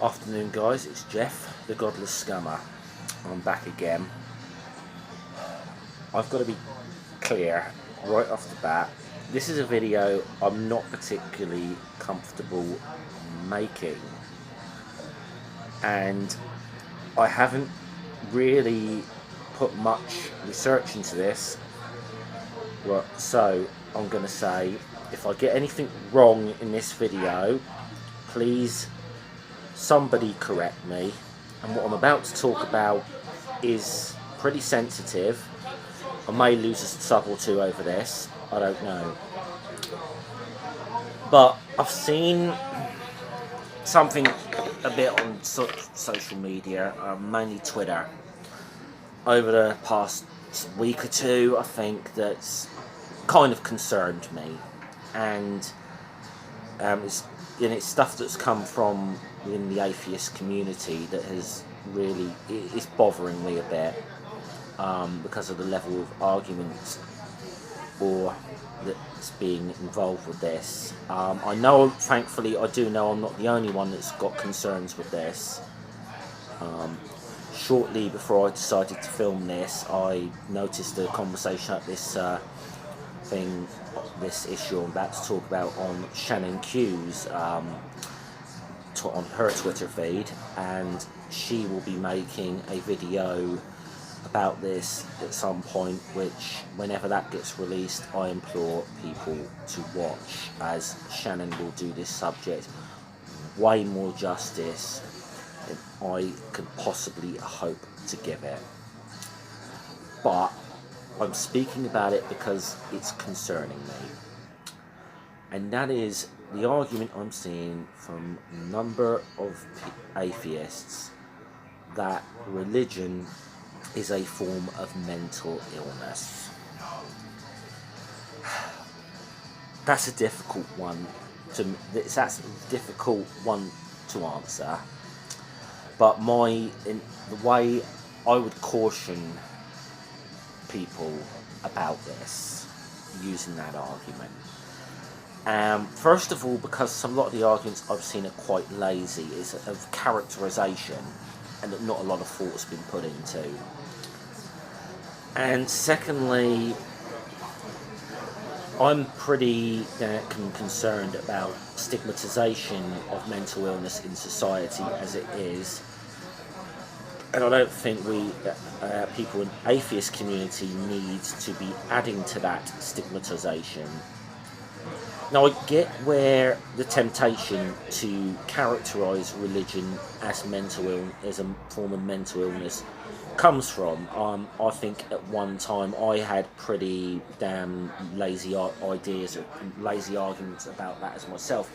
Afternoon guys, it's Jeff, the Godless Scummer. I'm back again. I've got to be clear right off the bat, this is a video I'm not particularly comfortable making, and I haven't really put much research into this. Right, so I'm going to say, if I get anything wrong in this video, please somebody correct me. And what I'm about to talk about is pretty sensitive. I may lose a sub or two over this, I don't know. But I've seen something a bit on social media, mainly Twitter, over the past week or two, I think, that's kind of concerned me. And it's stuff that's come from in the atheist community that has really, it's bothering me a bit, because of the level of argument that's being involved with this. I know, thankfully, I do know I'm not the only one that's got concerns with this. Shortly before I decided to film this, I noticed a conversation at this issue I'm about to talk about on Shannon Q's on her Twitter feed, and she will be making a video about this at some point, which, whenever that gets released, I implore people to watch, as Shannon will do this subject way more justice than I could possibly hope to give it. But I'm speaking about it because it's concerning me, and that is the argument I'm seeing from a number of atheists that religion is a form of mental illness. That's a difficult one to answer. But the way I would caution people about this, using that argument. First of all, because a lot of the arguments I've seen are quite lazy, is of characterization, and that not a lot of thought has been put into. And secondly, I'm pretty concerned about stigmatization of mental illness in society as it is. And I don't think people in the atheist community need to be adding to that stigmatization. Now, I get where the temptation to characterise religion as as a form of mental illness comes from. I think at one time I had pretty damn lazy ideas, or lazy arguments about that as myself.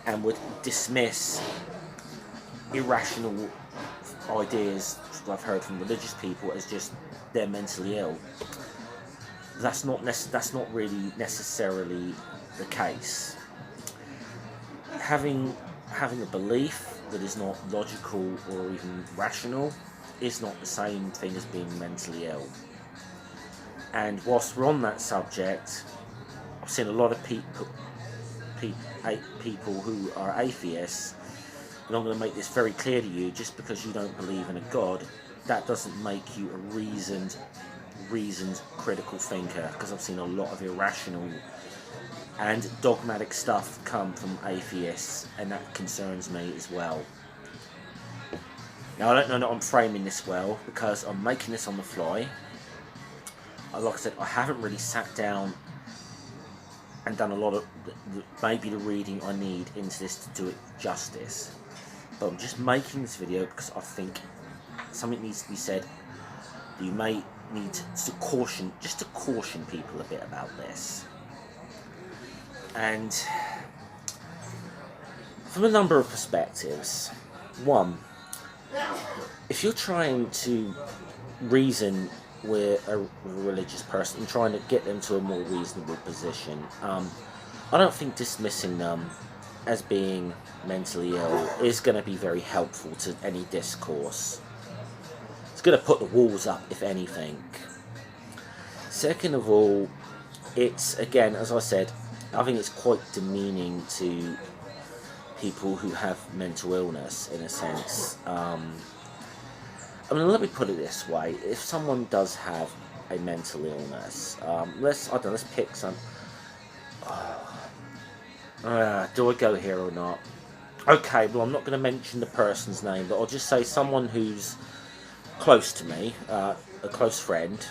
And would dismiss irrational ideas I've heard from religious people as just they're mentally ill. That's not really necessarily the case. Having a belief that is not logical or even rational is not the same thing as being mentally ill. And whilst we're on that subject, I've seen a lot of people who are atheists, and I'm going to make this very clear to you: just because you don't believe in a God, that doesn't make you a reasoned critical thinker, because I've seen a lot of irrational and dogmatic stuff come from atheists, and that concerns me as well. Now, I don't know that I'm framing this well, because I'm making this on the fly. Like I said, I haven't really sat down and done a lot of maybe the reading I need into this to do it justice. But I'm just making this video because I think something needs to be said. You may need to caution people a bit about this. And from a number of perspectives. One, if you're trying to reason with a religious person and trying to get them to a more reasonable position, I don't think dismissing them as being mentally ill is going to be very helpful to any discourse. It's going to put the walls up, if anything. Second of all, it's, again, as I said, I think it's quite demeaning to people who have mental illness, in a sense. I mean, let me put it this way: if someone does have a mental illness, let's pick some. Do I go here or not? Okay, well, I'm not going to mention the person's name, but I'll just say someone who's close to me, a close friend,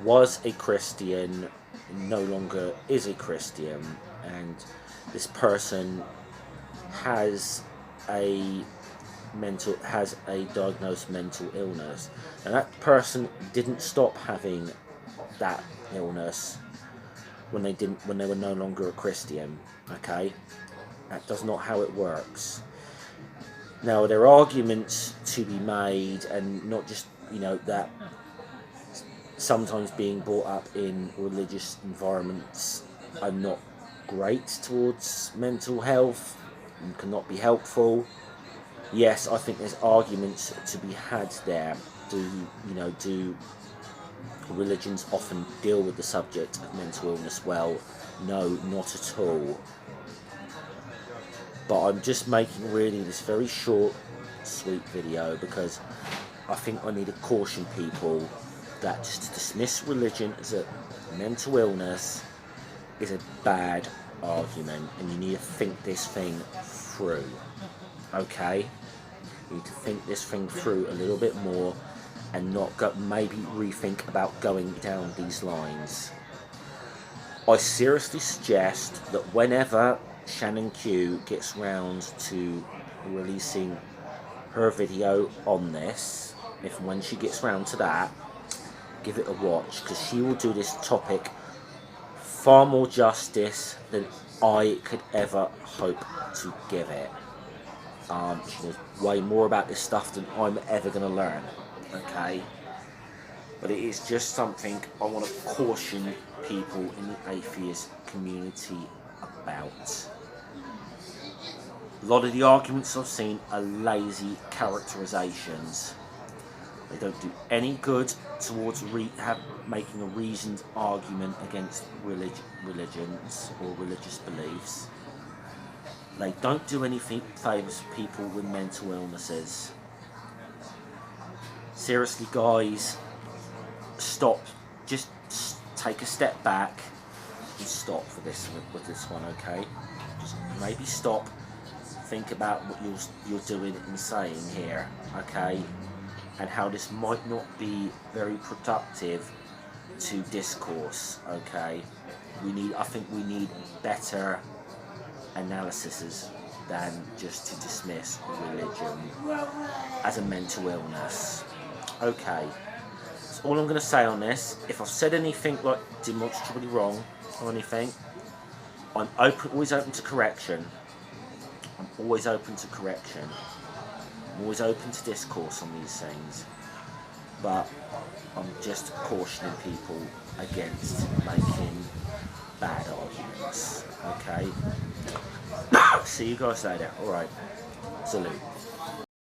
was a Christian, no longer is a Christian, and this person has a diagnosed mental illness, and that person didn't stop having that illness when they were no longer a Christian. Okay, that's not how it works. Now, there are arguments to be made, and not just, that sometimes being brought up in religious environments are not great towards mental health and cannot be helpful. Yes, I think there's arguments to be had there. Do religions often deal with the subject of mental illness well? No, not at all. But I'm just making really this very short, sweet video because I think I need to caution people that just to dismiss religion as a mental illness is a bad argument, and you need to think this thing through. Okay? You need to think this thing through a little bit more and maybe rethink about going down these lines. I seriously suggest that whenever Shannon Q gets round to releasing her video on this, when she gets round to that, give it a watch, because she will do this topic far more justice than I could ever hope to give it. She knows way more about this stuff than I'm ever going to learn. Okay? But it is just something I want to caution people in the atheist community about. A lot of the arguments I've seen are lazy characterizations. They don't do any good towards making a reasoned argument against religions or religious beliefs. They don't do anything favours people with mental illnesses. Seriously, guys, stop. Just take a step back and stop with this one, okay? Just maybe stop. Think about what you're doing and saying here, okay? And how this might not be very productive to discourse, okay? I think we need better analyses than just to dismiss religion as a mental illness. Okay, that's all I'm going to say on this. If I've said anything like demonstrably wrong or anything, I'm always open to correction. I'm always open to discourse on these things, but I'm just cautioning people against making bad arguments. Okay? See you guys later. Alright. Salute.